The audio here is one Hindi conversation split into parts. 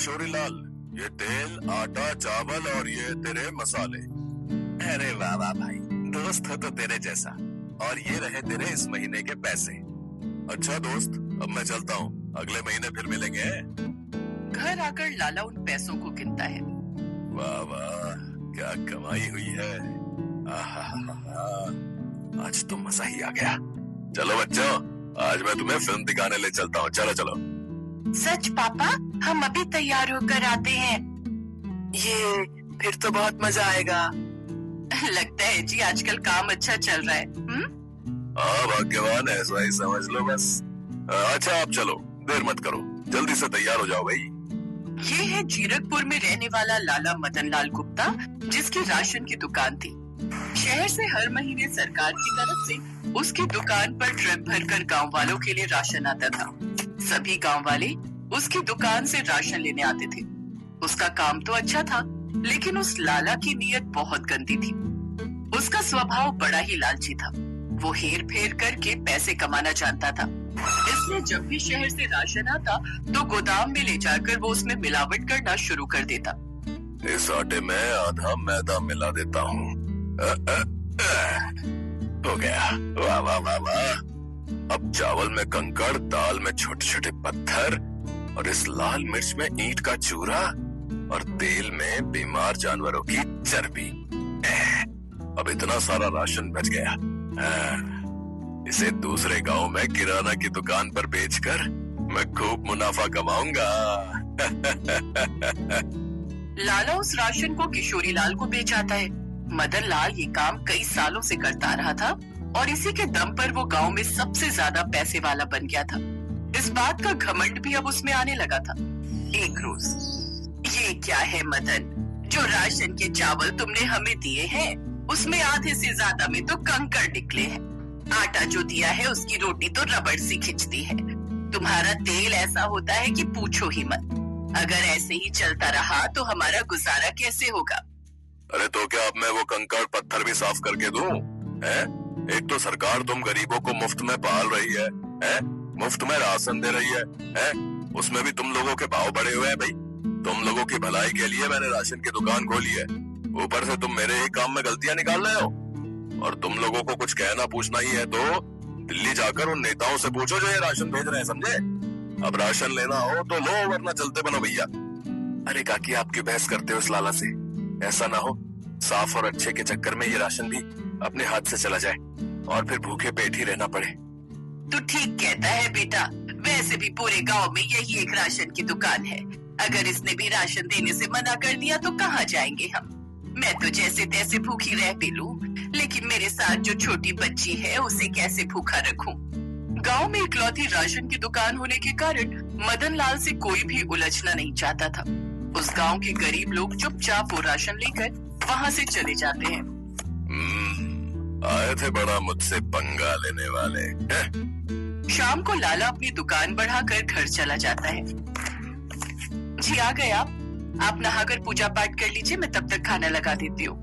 किशोरी लाल, ये तेल, आटा, चावल और ये तेरे मसाले। अरे वाह वाह भाई, दोस्त हो तो तेरे जैसा। और ये रहे तेरे इस महीने के पैसे। अच्छा दोस्त, अब मैं चलता हूँ, अगले महीने फिर मिलेंगे। घर आकर लाला उन पैसों को गिनता है। वाह वाह, क्या कमाई हुई है। आहा, आज तो मजा ही आ गया। चलो बच्चों, आज मैं तुम्हें फिल्म दिखाने ले चलता हूँ। चलो चलो। सच पापा, हम अभी तैयार होकर आते हैं। ये फिर तो बहुत मजा आएगा। लगता है जी आजकल काम अच्छा चल रहा है। हाँ भाग्यवान, ऐसा ही समझ लो बस। अच्छा आप चलो, देर मत करो, जल्दी से तैयार हो जाओ भाई। ये है जीरकपुर में रहने वाला लाला मदन लाल गुप्ता, जिसकी राशन की दुकान थी। शहर से हर महीने सरकार की तरफ से उसकी दुकान पर ट्रक भरकर गांव वालों के लिए राशन आता था। सभी गांव वाले उसकी दुकान से राशन लेने आते थे। उसका काम तो अच्छा था, लेकिन उस लाला की नीयत बहुत गंदी थी। उसका स्वभाव बड़ा ही लालची था। वो हेर फेर करके पैसे कमाना जानता था। इसलिए जब भी शहर से राशन आता तो गोदाम में ले जाकर वो उसमें मिलावट करना शुरू कर देता। इस आटे में आधा मैदा मिला देता हूँ। हो गया। वाह वाह वाह वाह। अब चावल में कंकड़, दाल में छोटे छोटे पत्थर, और इस लाल मिर्च में ईंट का चूरा, और तेल में बीमार जानवरों की चर्बी। अब इतना सारा राशन बच गया। इसे दूसरे गांव में किराना की दुकान पर बेचकर मैं खूब मुनाफा कमाऊंगा। लाला उस राशन को किशोरी लाल को बेच आता है। मदन लाल ये काम कई सालों से करता रहा था और इसी के दम पर वो गांव में सबसे ज्यादा पैसे वाला बन गया था। इस बात का घमंड भी अब उसमें आने लगा था। एक रोज, ये क्या है मदन, जो राशन के चावल तुमने हमें दिए हैं उसमें आधे से ज्यादा में तो कंकड़ निकले हैं। आटा जो दिया है उसकी रोटी तो रबड़ सी खिंचती है। तुम्हारा तेल ऐसा होता है कि पूछो ही मत। अगर ऐसे ही चलता रहा तो हमारा गुजारा कैसे होगा। अरे तो क्या अब मैं वो कंकड़ पत्थर भी साफ करके दूं? एक तो सरकार तुम गरीबों को मुफ्त में पाल रही है, मुफ्त में राशन दे रही है, उसमें भी तुम लोगों के भाव बढ़े हुए हैं भाई। तुम लोगों की भलाई के लिए मैंने राशन की दुकान खोली है, ऊपर से तुम मेरे ही काम में गलतियां निकाल रहे हो। और तुम लोगों को कुछ कहना पूछना ही है तो दिल्ली जाकर उन नेताओं से पूछो जो ये राशन भेज रहे हैं, समझे? अब राशन लेना हो तो लो, वरना चलते बनो भैया। अरे काकी, आपकी बहस करते हो इस लाला से। ऐसा ना हो साफ और अच्छे के चक्कर में ये राशन भी अपने हाथ से चला जाए और फिर भूखे पेट ही रहना पड़े। तू ठीक कहता है बेटा, वैसे भी पूरे गांव में यही एक राशन की दुकान है। अगर इसने भी राशन देने से मना कर दिया तो कहाँ जाएंगे हम। मैं तो जैसे तैसे भूखी रह भी लूं, लेकिन मेरे साथ जो छोटी बच्ची है उसे कैसे भूखा रखूं। गांव में इकलौती राशन की दुकान होने के कारण मदन लाल से कोई भी उलझना नहीं चाहता था। उस गांव के गरीब लोग चुपचाप वो राशन लेकर वहाँ से चले जाते हैं। आए थे बड़ा मुझसे पंगा लेने वाले। शाम को लाला अपनी दुकान बढ़ाकर घर चला जाता है। जी आ गए आप नहाकर पूजा पाठ कर लीजिए, मैं तब तक खाना लगा देती हूँ।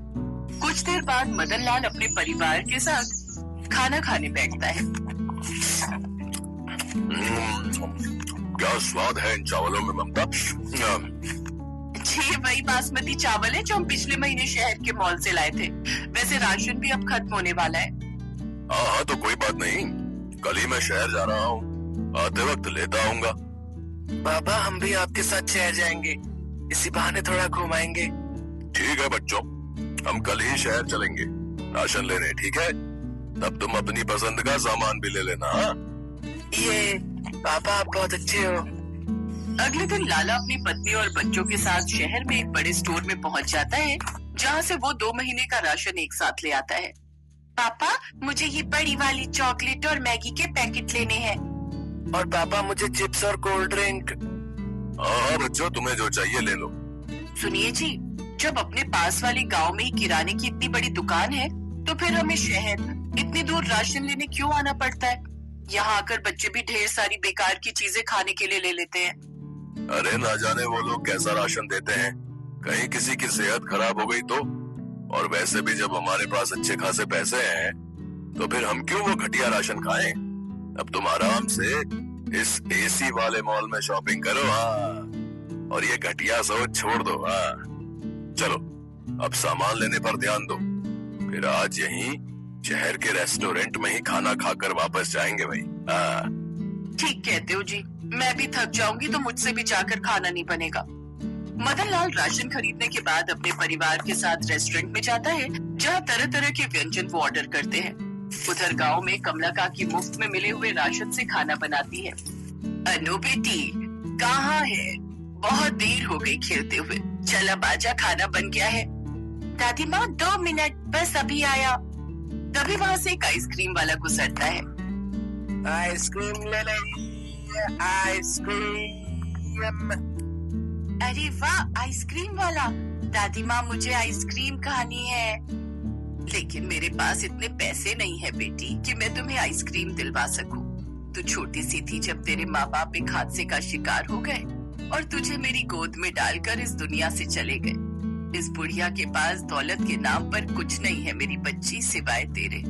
कुछ देर बाद मदन लाल अपने परिवार के साथ खाना खाने बैठता है। क्या स्वाद है इन चावलों में ममता। जी वही बासमती चावल है जो हम पिछले महीने शहर के मॉल से लाए थे। वैसे राशन भी अब खत्म होने वाला है। हाँ तो कोई बात नहीं, कल ही मैं शहर जा रहा हूँ, आते वक्त लेता आऊंगा। बाबा, हम भी आपके साथ शहर जाएंगे, इसी बहाने थोड़ा घुमाएंगे। ठीक है बच्चों, हम कल ही शहर चलेंगे राशन लेने, ठीक है? तब तुम अपनी पसंद का सामान भी ले लेना। ये पापा, आप बहुत अच्छे हो। अगले दिन लाला अपनी पत्नी और बच्चों के साथ शहर में एक बड़े स्टोर में पहुंच जाता है, जहां से वो 2 महीने का राशन एक साथ ले आता है। पापा, मुझे ये बड़ी वाली चॉकलेट और मैगी के पैकेट लेने हैं। और पापा, मुझे चिप्स और कोल्ड ड्रिंक। हाँ बच्चों, तुम्हें जो चाहिए ले लो। सुनिए जी, जब अपने पास वाले गांव में ही किराने की इतनी बड़ी दुकान है तो फिर हमें शहर इतनी दूर राशन लेने क्यों आना पड़ता है? यहाँ आकर बच्चे भी ढेर सारी बेकार की चीजें खाने के लिए ले लेते हैं। अरे ना जाने वो लोग कैसा राशन देते हैं, कहीं किसी की सेहत खराब हो गई तो। और वैसे भी जब हमारे पास अच्छे खासे पैसे हैं तो फिर हम क्यों वो घटिया राशन खाएं? अब तुम आराम से इस एसी वाले मॉल में शॉपिंग करो। हाँ और ये घटिया सोच छोड़ दो। हाँ चलो अब सामान लेने पर ध्यान दो, फिर आज यहीं शहर के रेस्टोरेंट में ही खाना खाकर वापस जाएंगे भाई। हाँ ठीक कहते हो जी, मैं भी थक जाऊंगी तो मुझसे भी जाकर खाना नहीं बनेगा। मदन लाल राशन खरीदने के बाद अपने परिवार के साथ रेस्टोरेंट में जाता है जहाँ तरह तरह के व्यंजन वो ऑर्डर करते हैं। उधर गांव में कमला काकी मुफ्त में मिले हुए राशन से खाना बनाती है। अनु बेटी कहाँ है? बहुत देर हो गई खेलते हुए, चल अब आजा, खाना बन गया है। दादी माँ 2 मिनट, बस अभी आया। तभी वहाँ से एक आइसक्रीम वाला गुजरता है। आइसक्रीम ले लीजिए, आइसक्रीम। अरे वाह, आइसक्रीम वाला। दादी माँ मुझे आइसक्रीम खानी है, लेकिन मेरे पास इतने पैसे नहीं है बेटी कि मैं तुम्हें आइसक्रीम दिलवा सकूं। तू छोटी सी थी जब तेरे माँ बाप एक हादसे का शिकार हो गए और तुझे मेरी गोद में डालकर इस दुनिया से चले गए। इस बुढ़िया के पास दौलत के नाम पर कुछ नहीं है मेरी बच्ची, सिवाय तेरे।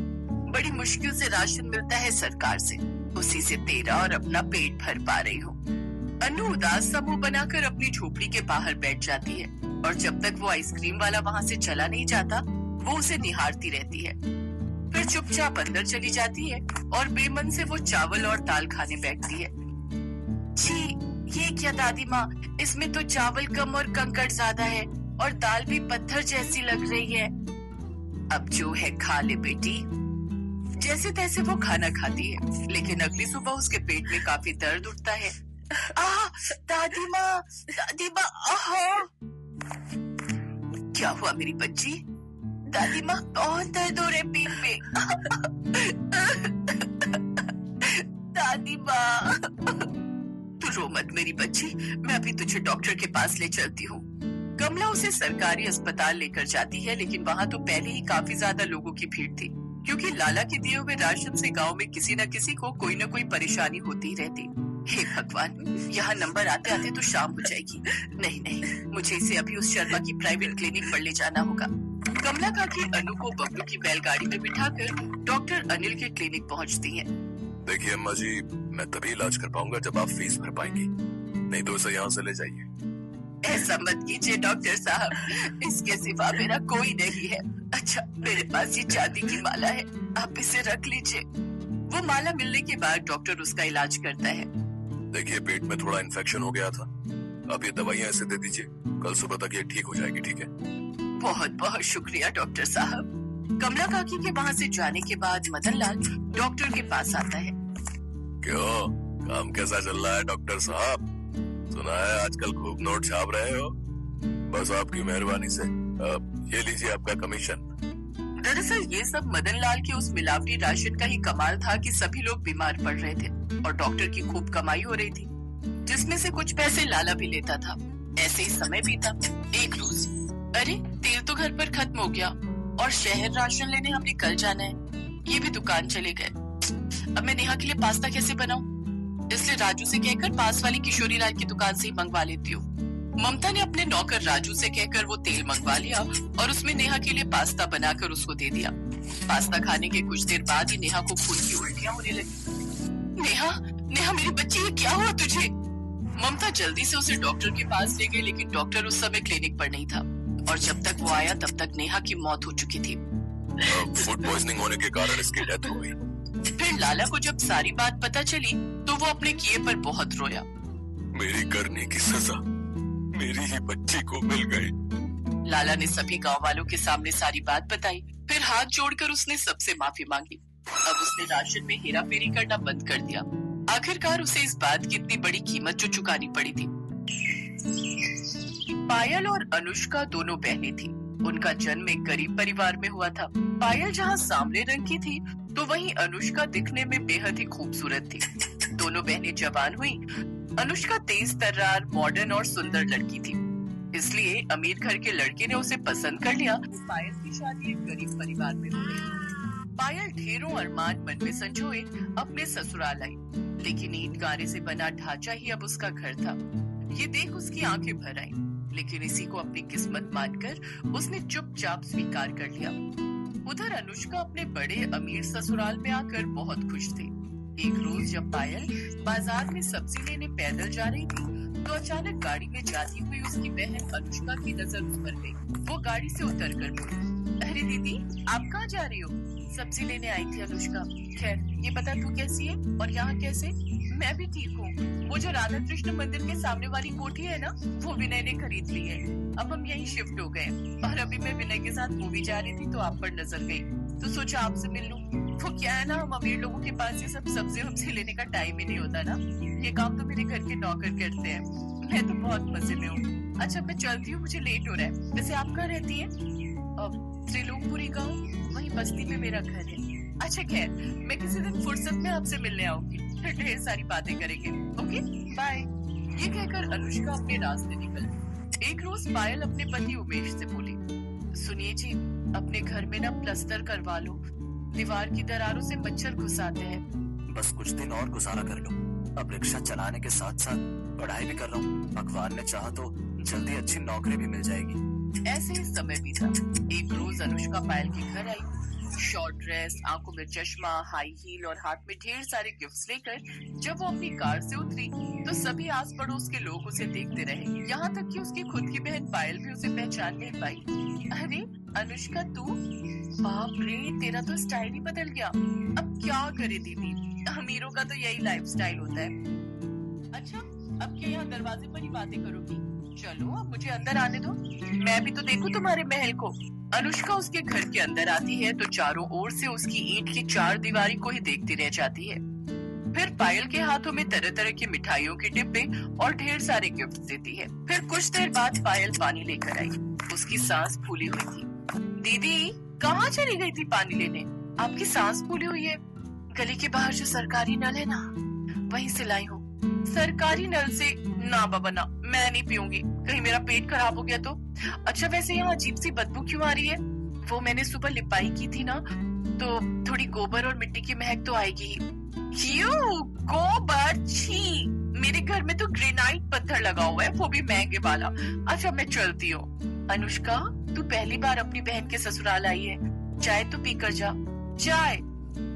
बड़ी मुश्किल से राशन मिलता है सरकार से, उसी से तेरा और अपना पेट भर पा रही हूँ। अनु उदास सा मुंह बनाकर अपनी झोपड़ी के बाहर बैठ जाती है और जब तक वो आइसक्रीम वाला वहाँ से चला नहीं जाता वो उसे निहारती रहती है। फिर चुपचाप अंदर चली जाती है और बेमन से वो चावल और दाल खाने बैठती है। जी ये क्या दादी माँ, इसमें तो चावल कम और कंकड़ ज्यादा है और दाल भी पत्थर जैसी लग रही है। अब जो है खा ले बेटी। जैसे तैसे वो खाना खाती है, लेकिन अगली सुबह उसके पेट में काफी दर्द उठता है। दादी माँ, क्या हुआ मेरी बच्ची? दादी माँ बहुत दर्द हो रहे पेट में। दादी माँ तू रो मत मेरी बच्ची, मैं अभी तुझे डॉक्टर के पास ले चलती हूँ। कमला उसे सरकारी अस्पताल लेकर जाती है, लेकिन वहाँ तो पहले ही काफी ज्यादा लोगों की भीड़ थी, क्योंकि लाला के दिए हुए राशन से गांव में किसी न किसी को कोई न कोई परेशानी होती ही रहती। हे भगवान, यहाँ नंबर आते आते तो शाम हो जाएगी। नहीं, मुझे इसे अभी उस शर्मा की प्राइवेट क्लिनिक पर ले जाना होगा। कमला काकी अनु को बबलू की बैलगाड़ी में बिठाकर डॉक्टर अनिल के क्लिनिक पहुँचती है। देखिए अम्मा जी, मैं तभी इलाज कर पाऊंगा जब आप फीस भर पाएंगी, नहीं तो उसे यहाँ से ले जाइए। ऐसा मत कीजिए डॉक्टर साहब, इसके सिवा मेरा कोई नहीं है। अच्छा, मेरे पास ये चांदी की माला है, आप इसे रख लीजिए। वो माला मिलने के बाद डॉक्टर उसका इलाज करता है। देखिए पेट में थोड़ा इन्फेक्शन हो गया था, आप ये दवाइयाँ ऐसे दे दीजिए, कल सुबह तक ये ठीक हो जाएगी। ठीक है? बहुत बहुत शुक्रिया डॉक्टर साहब। कमला काकी के वहाँ से जाने के बाद मदन लाल डॉक्टर के पास आता है। क्यों, काम कैसा चल रहा है डॉक्टर साहब? सुना है आजकल खूब नोट छाप रहे हो। बस आपकी मेहरबानी से ये लीजिए आपका कमीशन। दरअसल ये सब मदन लाल के उस मिलावटी राशन का ही कमाल था कि सभी लोग बीमार पड़ रहे थे और डॉक्टर की खूब कमाई हो रही थी, जिसमें से कुछ पैसे लाला भी लेता था। ऐसे ही समय बीता। एक रोज, अरे तेल तो घर पर खत्म हो गया और शहर राशन लेने हमने कल जाना है, ये भी दुकान चले गए। अब मैं नेहा के लिए पास्ता कैसे बनाऊं? इसलिए राजू से कहकर पास वाली किशोरी लाल की दुकान से ही मंगवा लेती हूँ। ममता ने अपने नौकर राजू से कहकर वो तेल मंगवा लिया और उसमें नेहा के लिए पास्ता बनाकर उसको दे दिया। पास्ता खाने के कुछ देर बाद ही नेहा को खून की उल्टियां होने लगी। नेहा मेरी बच्ची, ये क्या हुआ तुझे? ममता जल्दी से उसे डॉक्टर के पास ले गई, लेकिन डॉक्टर उस समय क्लिनिक पर नहीं था और जब तक वो आया तब तक नेहा की मौत हो चुकी थी। फूड पॉइजनिंग होने के कारण इसकी डेथ हो गई। फिर लाला को जब सारी बात पता चली तो वो अपने किए पर बहुत रोया। मेरी करने की सजा मेरी ही बच्ची को मिल गई। लाला ने सभी गांव वालों के सामने सारी बात बताई, फिर हाथ जोड़कर उसने सबसे माफी मांगी। अब उसने राशन में हेरा फेरी करना बंद कर दिया। आखिरकार उसे इस बात की इतनी बड़ी कीमत जो चुकानी पड़ी थी। पायल और अनुष्का दोनों बहनें थी। उनका जन्म एक गरीब परिवार में हुआ था। पायल जहाँ सांवले रंग की थी तो वहीं अनुष्का दिखने में बेहद ही खूबसूरत थी। दोनों बहनें जवान हुई। अनुष्का तेज तर्रार, मॉडर्न और सुंदर लड़की थी, इसलिए अमीर घर के लड़के ने उसे पसंद कर लिया। पायल की शादी एक गरीब परिवार में हो गई। पायल ढेरों अरमान मन में संजोए अपने ससुराल आई, लेकिन ईंट गारे से बना ढांचा ही अब उसका घर था। ये देख उसकी आंखें भर आईं, लेकिन इसी को अपनी किस्मत मानकर उसने चुपचाप स्वीकार कर लिया। उधर अनुष्का अपने बड़े अमीर ससुराल में आकर बहुत खुश थी। एक रोज जब पायल बाजार में सब्जी लेने पैदल जा रही थी तो अचानक गाड़ी में जाती हुई उसकी बहन अनुष्का की नजर उस पर गई। वो गाड़ी से उतर कर बोली, अरे दीदी आप कहाँ जा रही हो? सब्जी लेने आई थी अनुष्का। खैर ये बता तू कैसी है और यहाँ कैसे? मैं भी ठीक हूँ। वो जो राधा कृष्ण मंदिर के सामने वाली कोठी है ना, वो विनय ने खरीद ली है। अब हम यहीं शिफ्ट हो गए और अभी मैं विनय के साथ मूवी जा रही थी तो आप पर नजर गई, तो सोचा आपसे मिल लूं। वो क्या है ना, हम अमीर लोगों के पास ये सब सब्जी लेने का टाइम ही नहीं होता ना। ये काम तो मेरे घर के नौकर करते हैं। मैं तो बहुत मजे में हूँ। अच्छा मैं चलती हूँ, मुझे लेट हो रहा है। वैसे आप कहाँ रहती है? त्रिलोकपुरी गाँव, वही बस्ती में मेरा घर है। अच्छा खैर मैं किसी दिन फुर्सत में आपसे मिलने आऊंगी, फिर ढेर सारी बातें करेंगे। Okay bye. ये कहकर अनुष्का अपने रास्ते निकल। एक रोज पायल अपने पति उमेश से बोली, सुनिए जी अपने घर में ना प्लास्टर करवा लो, दीवार की दरारों से मच्छर घुस आते हैं। बस कुछ दिन और गुजारा कर लो। अब रिक्शा चलाने के साथ साथ पढ़ाई भी कर रहा हूँ। भगवान ने चाहा तो जल्दी अच्छी नौकरी भी मिल जाएगी। ऐसे ही समय बीता। एक रोज अनुष्का पायल के घर आई, शॉर्ट ड्रेस, आंखों में चश्मा, हाई हील और हाथ में ढेर सारे गिफ्ट्स लेकर। जब वो अपनी कार से उतरी तो सभी आस पड़ोस के लोग उसे देखते रहे, यहाँ तक कि उसकी खुद की बहन पायल भी उसे पहचान नहीं पाई। अरे अनुष्का तू? बाप रे तेरा तो स्टाइल ही बदल गया। अब क्या करे दीदी, अमीरों का तो यही लाइफस्टाइल होता है। अच्छा अब क्या यहाँ दरवाजे पर ही बातें करोगी? चलो अब मुझे अंदर आने दो, मैं भी तो देखूं तुम्हारे महल को। अनुष्का उसके घर के अंदर आती है तो चारों ओर से उसकी ईंट की चार दीवारी को ही देखती रह जाती है। फिर पायल के हाथों में तरह तरह की मिठाइयों के डिब्बे और ढेर सारे गिफ्ट देती है। फिर कुछ देर बाद पायल पानी लेकर आई, उसकी सांस फूली हुई थी। दीदी कहाँ चली गई थी पानी लेने? आपकी सांस फूली हुई है। गली के बाहर जो सरकारी नल है ना, वहीं से लाई हूँ। सरकारी नल से? ना बाबा ना, मैं नहीं पीऊंगी, कहीं मेरा पेट खराब हो गया तो। अच्छा वैसे यहाँ अजीब सी बदबू क्यों आ रही है? वो मैंने सुबह लिपाई की थी ना, तो थोड़ी गोबर और मिट्टी की महक तो आएगी ही। क्यों गोबर? छी, मेरे घर में तो ग्रेनाइट पत्थर लगा हुआ है, वो भी महंगे वाला। अच्छा मैं चलती हूँ। अनुष्का तू पहली बार अपनी बहन के ससुराल आई है, चाय तो पी कर जा। चाय?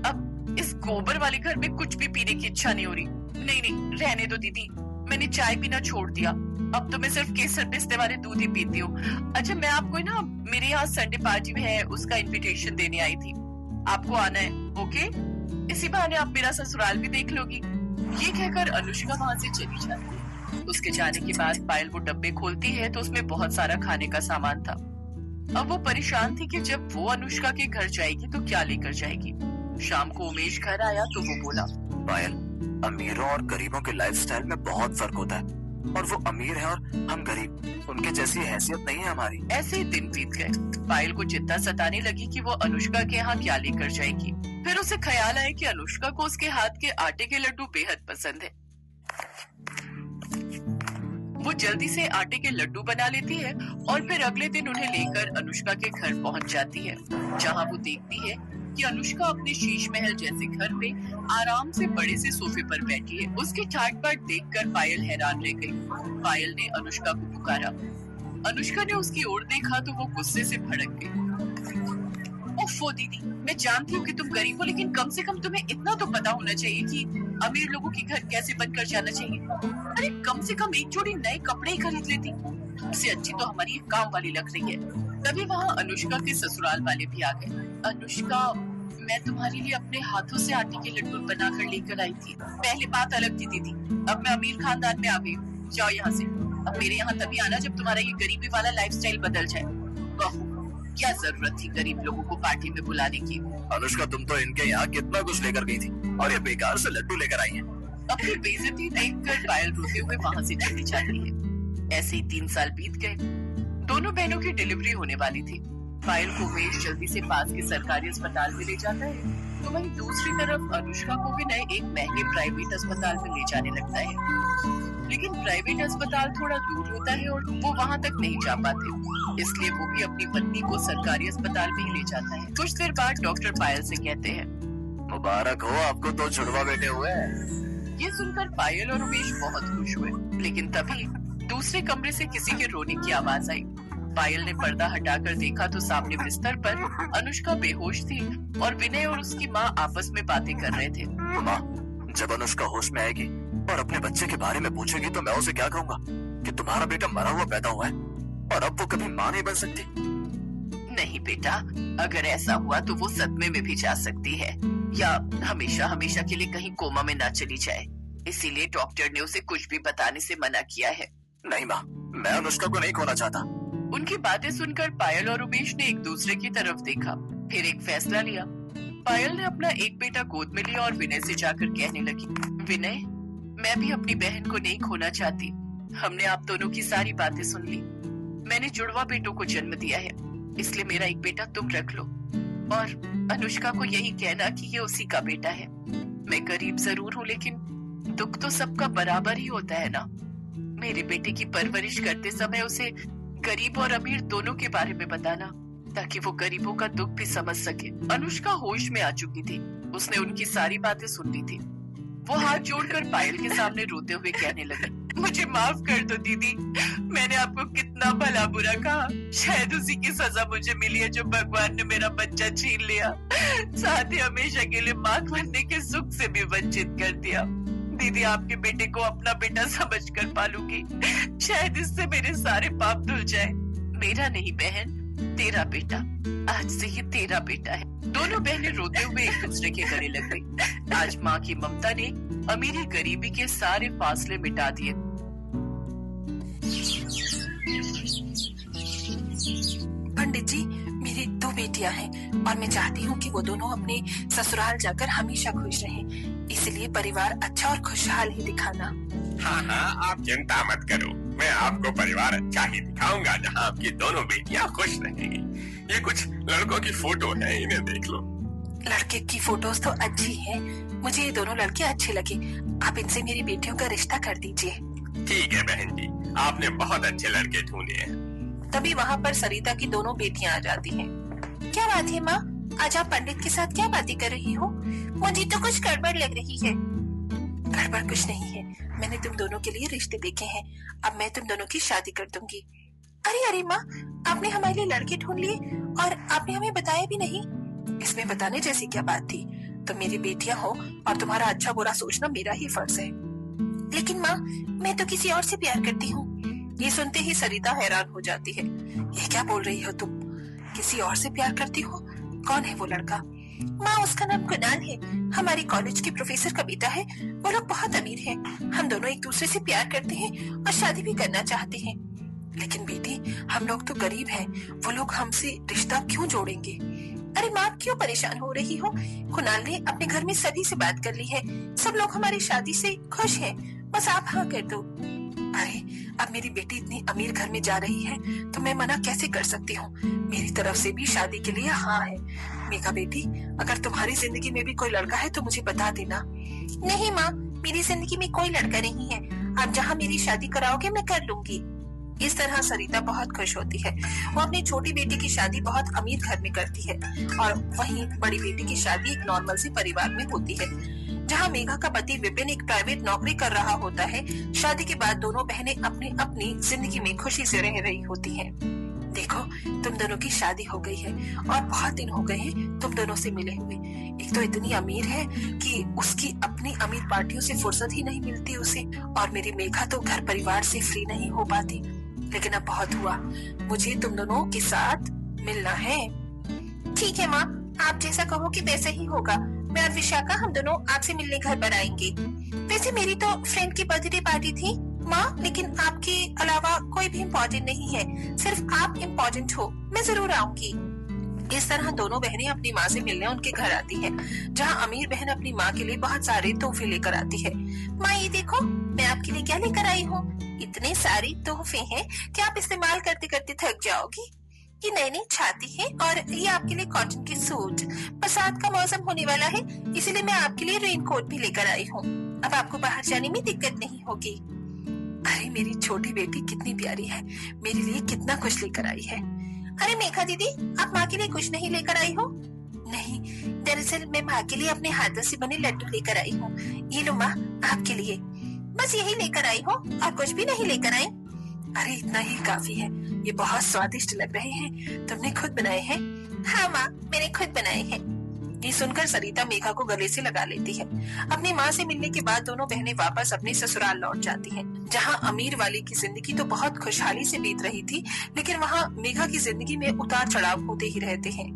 अब इस गोबर वाले घर में कुछ भी पीने की इच्छा नहीं हो रही। नहीं नहीं रहने दो दीदी, मैंने चाय पीना छोड़ दिया, अब तो मैं सिर्फ केसर पिस्ते वाले दूध ही पीती हूँ। अच्छा मैं आपको ना मेरे यहाँ संडे पार्टी में है, उसका इनविटेशन देने आई थी, आपको आना है। ओके इसी बहाने आप मेरा ससुराल भी देख लोगी। ये कहकर अनुष्का वहाँ से चली जाती है। उसके जाने के बाद पायल वो डब्बे खोलती है तो उसमें बहुत सारा खाने का सामान था। अब वो परेशान थी कि जब वो अनुष्का के घर जाएगी तो क्या लेकर जाएगी। शाम को उमेश घर आया तो वो बोला, पायल अमीरों और गरीबों के लाइफस्टाइल में बहुत फर्क होता है, और वो अमीर है और हम गरीब, उनके जैसी हैसियत नहीं है हमारी। ऐसे ही दिन बीत गए। पायल को चिंता सताने लगी कि वो अनुष्का के यहाँ क्या लेकर जाएगी। फिर उसे ख्याल आया कि अनुष्का को उसके हाथ के आटे के लड्डू बेहद पसंद है। वो जल्दी से आटे के लड्डू बना लेती है और फिर अगले दिन उन्हें लेकर अनुष्का के घर पहुँच जाती है, जहाँ वो देखती है कि अनुष्का अपने शीश महल जैसे घर में आराम से बड़े से सोफे पर बैठी है। उसकी ठाट बाट देखकर पायल हैरान रह गई। पायल ने अनुष्का को पुकारा। अनुष्का ने उसकी ओर देखा तो वो गुस्से से भड़क गई। ओफो दीदी, मैं जानती हूँ कि तुम गरीब हो, लेकिन कम से कम तुम्हें इतना तो पता होना चाहिए कि अमीर लोगों के घर कैसे बनकर जाना चाहिए। अरे कम से कम एक जोड़ी नए कपड़े ही खरीद लेती, तुमसे अच्छी तो हमारी एक काम वाली लग रही है। तभी वहाँ अनुष्का के ससुराल वाले भी आ गए। अनुष्का मैं तुम्हारे लिए अपने हाथों से आटे के लड्डू बनाकर लेकर आई थी। पहले बात अलग थी दीदी, अब मैं अमीर खानदान में आ गई हूँ, जाओ यहाँ से। अब मेरे यहाँ तभी आना जब तुम्हारा ये गरीबी वाला लाइफस्टाइल बदल जाए। बहू क्या जरूरत थी गरीब लोगों को पार्टी में बुलाने की? अनुष्का तुम तो इनके यहाँ कितना कुछ लेकर गई थी और ये बेकार से लड्डू लेकर आई है। अपनी बेइज्जती देखकर पायल रोते हुए वहाँ से चली जाती है। ऐसे ही 3 साल बीत गए। दोनों बहनों की डिलीवरी होने वाली थी। पायल को उमेश जल्दी से पास के सरकारी अस्पताल में ले जाता है, तो वहीं दूसरी तरफ अनुष्का को भी नए एक महंगे प्राइवेट अस्पताल में ले जाने लगता है। लेकिन प्राइवेट अस्पताल थोड़ा दूर होता है और वो वहाँ तक नहीं जा पाते, इसलिए वो भी अपनी पत्नी को सरकारी अस्पताल में ही ले जाता है। कुछ देर बाद डॉक्टर पायल से कहते हैं, मुबारक हो, आपको 2 जुड़वा बेटे हुए। ये सुनकर पायल और उमेश बहुत खुश हुए, लेकिन तभी दूसरे कमरे से किसी के रोने की आवाज आई। पायल ने पर्दा हटाकर देखा तो सामने बिस्तर पर अनुष्का बेहोश थी और विनय और उसकी माँ आपस में बातें कर रहे थे। माँ, जब अनुष्का होश में आएगी और अपने बच्चे के बारे में पूछेगी तो मैं उसे क्या कहूंगा कि तुम्हारा बेटा मरा हुआ पैदा हुआ है और अब वो कभी मां नहीं बन सकती। नहीं बेटा, अगर ऐसा हुआ तो वो सदमे में भी जा सकती है या हमेशा हमेशा के लिए कहीं कोमा में ना चली जाए। इसीलिए डॉक्टर ने उसे कुछ भी बताने से मना किया है। नहीं माँ, मैं अनुष्का को नहीं खोना चाहता। उनकी बातें सुनकर पायल और उमेश ने एक दूसरे की तरफ देखा, फिर एक फैसला लिया। पायल ने अपना एक बेटा गोद में लिया और विनय से जाकर कहने लगी, विनय, मैं भी अपनी बहन को नहीं खोना चाहती। हमने आप दोनों की सारी बातें सुन ली। मैंने जुड़वा बेटों को जन्म दिया है, इसलिए मेरा एक बेटा तुम रख लो और अनुष्का को यही कहना कि ये उसी का बेटा है। मैं गरीब जरूर हूँ, लेकिन दुख तो सबका बराबर ही होता है ना। मेरे बेटे की परवरिश करते समय उसे गरीब और अमीर दोनों के बारे में बताना, ताकि वो गरीबों का दुख भी समझ सके। अनुष्का होश में आ चुकी थी, उसने उनकी सारी बातें सुन ली थी। वो हाथ जोड़कर पायल के सामने रोते हुए कहने लगी, मुझे माफ कर दो दीदी, मैंने आपको कितना भला बुरा कहा। शायद उसी की सजा मुझे मिली है जो भगवान ने मेरा बच्चा छीन लिया, साथ ही हमेशा के लिए मां बनने के सुख से भी वंचित कर दिया। दीदी, आपके बेटे को अपना बेटा समझकर पालूंगी, शायद इससे मेरे सारे पाप धुल जाए। मेरा नहीं बहन, तेरा बेटा, आज से ये तेरा बेटा है। दोनों बहनें रोते हुए एक दूसरे के गले लग गई। आज माँ की ममता ने अमीरी गरीबी के सारे फासले मिटा दिए। पंडित जी, मेरी 2 बेटियां हैं और मैं चाहती हूँ कि वो दोनों अपने ससुराल जाकर हमेशा खुश रहें। इसलिए परिवार अच्छा और खुशहाल ही दिखाना। हाँ हाँ, आप चिंता मत करो, मैं आपको परिवार अच्छा ही दिखाऊंगा जहाँ आपकी दोनों बेटियाँ खुश रहेंगी। ये कुछ लड़कों की फोटो है, इन्हें देख लो। लड़के की फोटोज तो अच्छी है, मुझे ये दोनों लड़के अच्छे लगे। आप इनसे मेरी बेटियों का रिश्ता कर दीजिए। ठीक है बहन जी, आपने बहुत अच्छे लड़के ढूंढे हैं। तभी वहाँ पर सरिता की दोनों बेटियां आ जाती हैं। क्या बात है माँ, आज आप पंडित के साथ क्या बातें कर रही हो? मुझे तो कुछ गड़बड़ लग रही है। गड़बड़ कुछ नहीं है, मैंने तुम दोनों के लिए रिश्ते देखे हैं, अब मैं तुम दोनों की शादी कर दूंगी। अरे अरे माँ, आपने हमारे लिए लड़के ढूंढ लिए और आपने हमें बताया भी नहीं। इसमें बताने जैसी क्या बात थी? तुम मेरी बेटियां हो और तुम्हारा अच्छा बुरा सोचना मेरा ही फर्ज है। लेकिन माँ, मैं तो किसी और से प्यार करती हूँ। ये सुनते ही सरिता हैरान हो जाती है। ये क्या बोल रही हो तुम? किसी और से प्यार करती हो? कौन है वो लड़का? माँ, उसका नाम कुणाल है, हमारे कॉलेज के प्रोफेसर का बेटा है। वो लोग बहुत अमीर हैं, हम दोनों एक दूसरे से प्यार करते हैं और शादी भी करना चाहते हैं। लेकिन बेटी, हम लोग तो गरीब हैं, वो लोग हमसे रिश्ता क्यों जोड़ेंगे? अरे माँ, क्यों परेशान हो रही हो? कुणाल ने अपने घर में सभी से बात कर ली है, सब लोग हमारी शादी से खुश हैं, बस आप हाँ कर दो। अरे, अब मेरी बेटी इतनी अमीर घर में जा रही है तो मैं मना कैसे कर सकती हूँ? मेरी तरफ से भी शादी के लिए हाँ है। मेघा बेटी, अगर तुम्हारी जिंदगी में भी कोई लड़का है तो मुझे बता देना। नहीं माँ, मेरी जिंदगी में कोई लड़का नहीं है, आप जहाँ मेरी शादी कराओगे मैं कर लूंगी। इस तरह सरिता बहुत खुश होती है। वो अपनी छोटी बेटी की शादी बहुत अमीर घर में करती है और वहीं बड़ी बेटी की शादी एक नॉर्मल से परिवार में होती है, जहाँ मेघा का पति विपिन एक प्राइवेट नौकरी कर रहा होता है। शादी के बाद दोनों बहनें अपनी अपनी जिंदगी में खुशी से रह रही होती हैं। देखो, तुम दोनों की शादी हो गई है और बहुत दिन हो गए हैं तुम दोनों से मिले हुए। एक तो इतनी अमीर है कि उसकी अपनी अमीर पार्टियों से फुर्सत ही नहीं मिलती उसे, और मेरी मेघा तो घर परिवार से फ्री नहीं हो पाती। लेकिन अब बहुत हुआ, मुझे तुम दोनों के साथ मिलना है। ठीक है माँ, आप जैसा कहोगे वैसा ही होगा। मैं और विशाखा हम दोनों आपसे मिलने घर पर आएंगे। वैसे मेरी तो फ्रेंड की बर्थडे पार्टी थी माँ, लेकिन आपके अलावा कोई भी इम्पोर्टेंट नहीं है, सिर्फ आप इम्पोर्टेंट हो। मैं जरूर आऊंगी। इस तरह दोनों बहनें अपनी माँ से मिलने उनके घर आती हैं, जहाँ अमीर बहन अपनी माँ के लिए बहुत सारे तोहफे लेकर आती है। माँ, ये देखो मैं आपके लिए क्या लेकर आई हूँ। इतने सारे तोहफे हैं कि आप इस्तेमाल करते करते थक जाओगी। ये नई नई छाती है और ये आपके लिए कॉटन के सूट। बरसात का मौसम होने वाला है, इसीलिए मैं आपके लिए रेनकोट भी लेकर आई हूँ। अब आपको बाहर जाने में दिक्कत नहीं होगी। अरे मेरी छोटी बेटी कितनी प्यारी है, मेरे लिए कितना कुछ लेकर आई है। अरे मेघा दीदी, आप माँ के लिए कुछ नहीं लेकर आई हो? नहीं, दरअसल मैं माँ के लिए अपने हाथों से बने लड्डू लेकर आई हूँ। ये लो माँ, आपके लिए। बस यही लेकर आई हो और कुछ भी नहीं लेकर आई? अरे इतना ही काफी है, ये बहुत स्वादिष्ट लग रहे हैं। तुमने खुद बनाए हैं? हाँ माँ, मैंने खुद बनाए हैं। ये सुनकर सरिता मेघा को गले से लगा लेती है। अपनी माँ से मिलने के बाद दोनों बहनें वापस अपने ससुराल लौट जाती हैं, जहाँ अमीर वाली की जिंदगी तो बहुत खुशहाली से बीत रही थी, लेकिन वहाँ मेघा की जिंदगी में उतार चढ़ाव होते ही रहते हैं।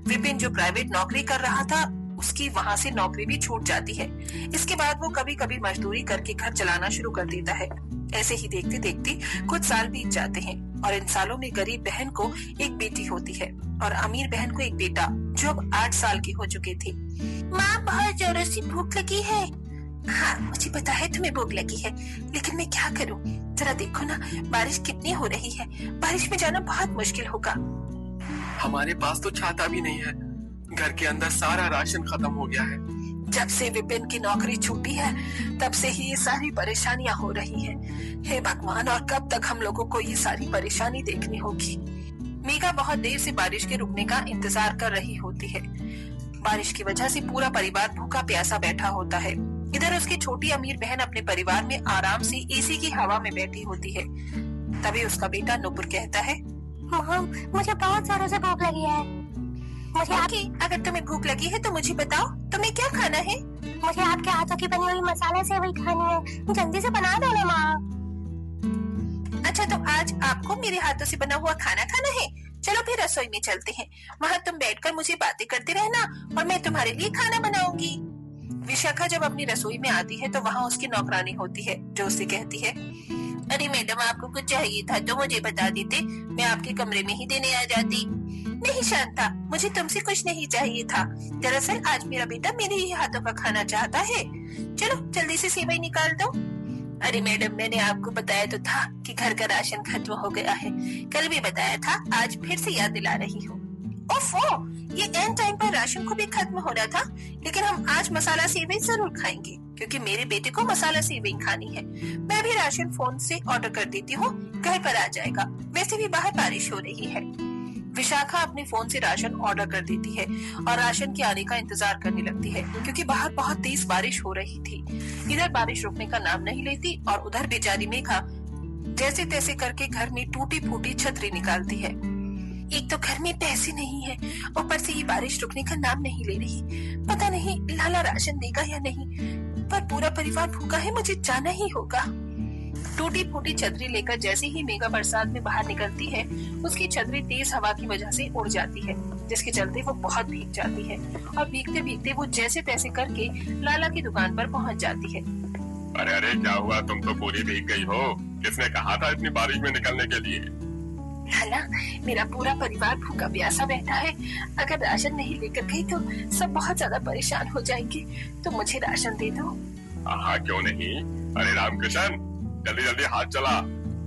विपिन जो प्राइवेट नौकरी कर रहा था, उसकी वहाँ से नौकरी भी छूट जाती है। इसके बाद वो कभी कभी मजदूरी करके घर चलाना शुरू कर देता है। ऐसे ही देखते देखते कुछ साल बीत जाते हैं और इन सालों में गरीब बहन को एक बेटी होती है और अमीर बहन को एक बेटा, जो अब 8 साल की हो चुके थे। माँ, बहुत जोरों से भूख लगी है। हाँ, मुझे पता है तुम्हें भूख लगी है, लेकिन मैं क्या करूँ? जरा देखो ना, बारिश कितनी हो रही है। बारिश में जाना बहुत मुश्किल होगा। हमारे पास तो छाता भी नहीं है। घर के अंदर सारा राशन खत्म हो गया है। जब से विपिन की नौकरी छूटी है, तब से ही ये सारी परेशानियां हो रही हैं। हे भगवान, और कब तक हम लोगों को ये सारी परेशानी देखनी होगी। मेघा बहुत देर से बारिश के रुकने का इंतजार कर रही होती है। बारिश की वजह से पूरा परिवार भूखा प्यासा बैठा होता है। इधर उसकी छोटी अमीर बहन अपने परिवार में आराम से एसी की हवा में बैठी होती है। तभी उसका बेटा नुपुर कहता है, मॉम, मुझे बहुत जोरों से भूख लगी है। मुझे अगर तुम्हें भूख लगी है तो मुझे बताओ, तुम्हें क्या खाना है? मुझे आपके हाथों की बनी हुई मसाला सेवई खानी है। जल्दी से बना दो ना माँ। अच्छा, तो आज आपको मेरे हाथों से बना हुआ खाना खाना है? चलो फिर रसोई में चलते हैं। वहाँ तुम बैठकर मुझे बातें करते रहना और मैं तुम्हारे लिए खाना बनाऊंगी। विशाखा जब अपनी रसोई में आती है तो वहाँ उसकी नौकरानी होती है, जो उससे कहती है, अरे मैडम, आपको कुछ चाहिए था तो मुझे बता देते, मैं आपके कमरे में ही देने आ जाती। नहीं शांता, मुझे तुमसे कुछ नहीं चाहिए था। दरअसल आज मेरा बेटा मेरे ही हाथों का खाना चाहता है। चलो जल्दी से सेवई निकाल दो। अरे मैडम, मैंने आपको बताया तो था कि घर का राशन खत्म हो गया है। कल भी बताया था, आज फिर से याद दिला रही हूँ। ओफो, ये एंड टाइम पर राशन को भी खत्म हो रहा था, लेकिन हम आज मसाला सेवई जरूर खाएंगे क्योंकि मेरे बेटे को मसाला सेवई खानी है। मैं भी राशन फोन से ऑर्डर कर देती हूँ, घर पर आ जाएगा। वैसे भी बाहर बारिश हो रही है। विशाखा अपने फोन से राशन ऑर्डर कर देती है और राशन के आने का इंतजार करने लगती है, क्योंकि बाहर बहुत तेज बारिश हो रही थी। इधर बारिश रुकने का नाम नहीं लेती और उधर बेचारी मेघा जैसे तैसे करके घर में टूटी फूटी छतरी निकालती है। एक तो घर में पैसे नहीं है, ऊपर से ये बारिश रुकने का नाम नहीं ले रही। पता नहीं लाला राशन देगा या नहीं, पर पूरा परिवार भूखा है, मुझे जाना ही होगा। टूटी फूटी छतरी लेकर जैसे ही मेघा बरसात में बाहर निकलती है, उसकी छतरी तेज हवा की वजह से उड़ जाती है, जिसके चलते वो बहुत भीग जाती है और भीगते भीगते वो जैसे तैसे करके लाला की दुकान पर पहुंच जाती है। अरे अरे, क्या हुआ? तुम तो पूरी भीग गई हो। किसने कहा था इतनी बारिश में निकलने के लिए? लाला, मेरा पूरा परिवार भूखा प्यासा बैठा है। अगर राशन नहीं लेकर गई तो सब बहुत ज्यादा परेशान हो जाएंगे, तो मुझे राशन दे दो। हाँ, क्यों नहीं। अरे रामकृष्ण, जल्दी जल्दी हाथ चला।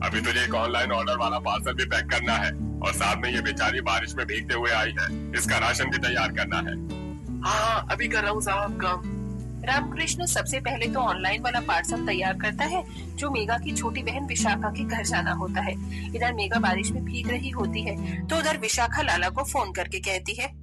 अभी तुझे एक ऑनलाइन ऑर्डर वाला पार्सल भी पैक करना है और साथ में ये बेचारी बारिश में भीगते हुए आई है, इसका राशन भी तैयार करना है। हाँ, अभी कर रहा हूँ साहब काम। रामकृष्ण सबसे पहले तो ऑनलाइन वाला पार्सल तैयार करता है, जो मेघा की छोटी बहन विशाखा के घर जाना होता है। इधर मेघा बारिश में भीग रही होती है, तो उधर विशाखा लाला को फोन करके कहती है,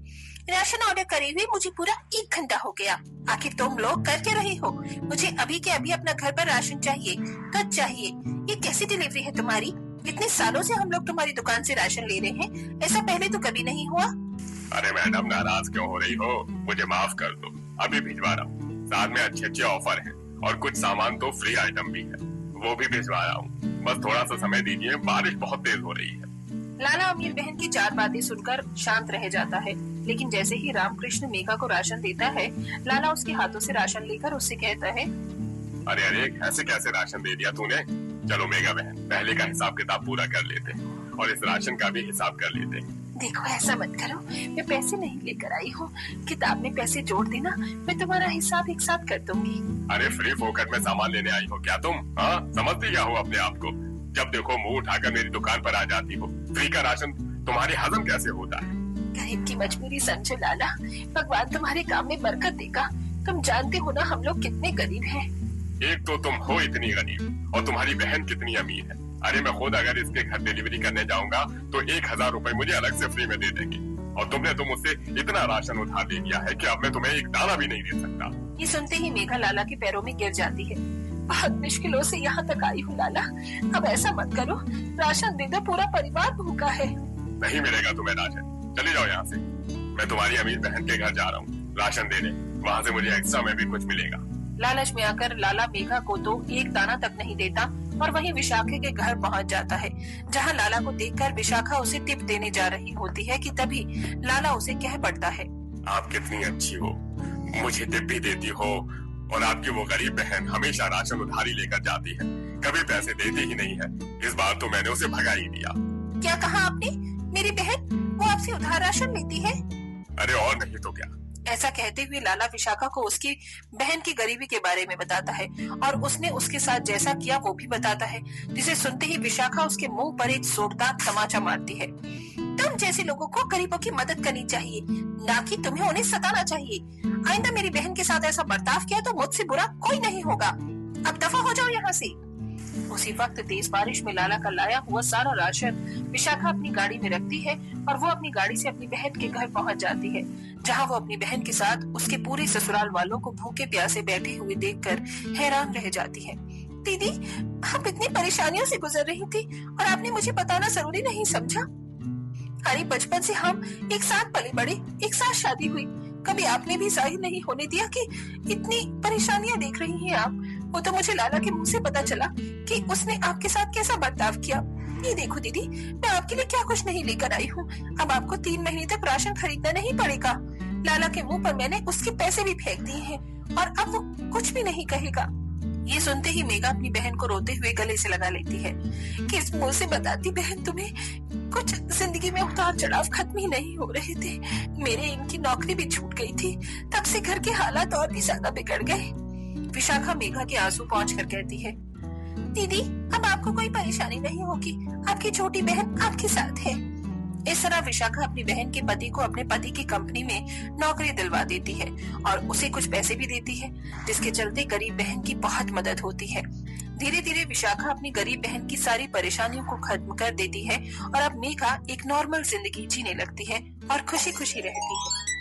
राशन ऑर्डर करे हुए मुझे पूरा 1 घंटा हो गया। आखिर तुम लोग कर क्या रही हो? मुझे अभी के अभी अपना घर पर राशन चाहिए तो चाहिए। ये कैसी डिलीवरी है तुम्हारी? इतने सालों से हम लोग तुम्हारी दुकान से राशन ले रहे हैं, ऐसा पहले तो कभी नहीं हुआ। अरे मैडम, नाराज क्यों हो रही हो? मुझे माफ कर दो, अभी भिजवा रहा हूँ। साथ में अच्छे अच्छे ऑफर हैं और कुछ सामान तो फ्री आइटम भी है, वो भी भिजवा रहा हूँ। बस थोड़ा सा समय दीजिए, बारिश बहुत तेज हो रही है। लाला अमीर बहन की 4 बातें सुनकर शांत रह जाता है, लेकिन जैसे ही रामकृष्ण मेघा को राशन देता है, लाला उसके हाथों से राशन लेकर उससे कहता है, अरे अरे, कैसे कैसे राशन दे दिया तूने? चलो मेघा बहन, पहले का हिसाब किताब पूरा कर लेते हैं और इस राशन का भी हिसाब कर लेते हैं। देखो, ऐसा मत करो, मैं पैसे नहीं लेकर आई हूँ। किताब में पैसे जोड़ देना, मैं तुम्हारा हिसाब एक साथ कर दूंगी। अरे फ्री फोकट में सामान लेने आई हो क्या तुम? हाँ, समझती क्या हो अपने आप को? जब देखो मुंह उठाकर मेरी दुकान पर आ जाती हो। फ्री का राशन तुम्हारी हजम कैसे होता है? गरीब की मजबूरी समझो लाला, भगवान तुम्हारे काम में बरकत देगा। तुम जानते हो ना हम लोग कितने गरीब हैं। एक तो तुम हो इतनी गरीब और तुम्हारी बहन कितनी अमीर है। अरे मैं खुद अगर इसके घर डिलीवरी करने जाऊंगा तो 1000 रुपए मुझे अलग से फ्री में दे देंगे, और तुमने तो मुझसे इतना राशन उधार ले लिया है कि अब मैं तुम्हें एक दाना भी नहीं दे सकता। ये सुनते ही मेघा लाला के पैरों में गिर जाती है। बहुत मुश्किलों से यहाँ तक आई हूँ लाला, अब ऐसा मत करो, राशन दे दो, पूरा परिवार भूखा है। नहीं मिलेगा तुम्हें राशन, चले जाओ यहाँ से। मैं तुम्हारी अमीर बहन के घर जा रहा हूँ, राशन देने, वहाँ से मुझे एक्स्ट्रा में भी कुछ मिलेगा। लालच में आकर लाला मेघा को तो एक दाना तक नहीं देता और वहीं विशाखा के घर पहुंच जाता है, जहां लाला को देखकर विशाखा उसे टिप देने जा रही होती है कि तभी लाला उसे कह पड़ता है, आप कितनी अच्छी हो, मुझे टिप भी देती हो, और आपकी वो गरीब बहन हमेशा राशन उधारी लेकर जाती है, कभी पैसे देती ही नहीं है। इस बार तो मैंने उसे भगा ही दिया। क्या कहा आपने? मेरी बहन वो आपसे उधार राशन लेती है? अरे और नहीं तो क्या। ऐसा कहते हुए लाला विशाखा को उसकी बहन की गरीबी के बारे में बताता है और उसने उसके साथ जैसा किया वो भी बताता है, जिसे सुनते ही विशाखा उसके मुंह पर एक जोरदार तमाचा मारती है। तुम जैसे लोगों को गरीबों की मदद करनी चाहिए, ना कि तुम्हें उन्हें सताना चाहिए। आइंदा मेरी बहन के साथ ऐसा बर्ताव किया तो मुझसे बुरा कोई नहीं होगा। अब दफा हो जाओ यहाँ से। उसी वक्त तेज बारिश में लाला का लाया हुआ सारा राशन विशाखा अपनी गाड़ी में रखती है और वो अपनी गाड़ी से अपनी बहन के घर पहुंच जाती है, जहां वो अपनी बहन के साथ उसके पूरे ससुराल वालों को भूखे प्यासे बैठे हुए देखकर हैरान रह जाती है। दीदी, आप इतनी परेशानियों से गुजर रही थी और आपने मुझे बताना जरूरी नहीं समझा? अरे बचपन से हम एक साथ पले बड़े, एक साथ शादी हुई, कभी आपने भी जाहिर नहीं होने दिया कि इतनी परेशानियां देख रही हैं आप। वो तो मुझे लाला के मुंह से पता चला कि उसने आपके साथ कैसा बर्ताव किया। ये देखो दीदी, मैं आपके लिए क्या कुछ नहीं लेकर आई हूँ। अब आपको 3 महीने तक राशन खरीदना नहीं पड़ेगा। लाला के मुंह पर मैंने उसके पैसे भी फेंक दिए हैं और अब वो कुछ भी नहीं कहेगा। ये सुनते ही मेघा अपनी बहन को रोते हुए गले से लगा लेती है। किस मुंह से बताती बहन तुम्हें? कुछ जिंदगी में उतार चढ़ाव खत्म ही नहीं हो रहे थे। मेरे इनकी नौकरी भी छूट गई थी, तब से घर के हालात और भी ज्यादा बिगड़ गए। विशाखा मेघा के आंसू पोंछ कर कहती है, दीदी अब आपको कोई परेशानी नहीं होगी, आपकी छोटी बहन आपके साथ है। इस तरह विशाखा अपनी बहन के पति को अपने पति की कंपनी में नौकरी दिलवा देती है और उसे कुछ पैसे भी देती है, जिसके चलते गरीब बहन की बहुत मदद होती है। धीरे धीरे विशाखा अपनी गरीब बहन की सारी परेशानियों को खत्म कर देती है और अब मेघा एक नॉर्मल जिंदगी जीने लगती है और खुशी खुशी रहती है।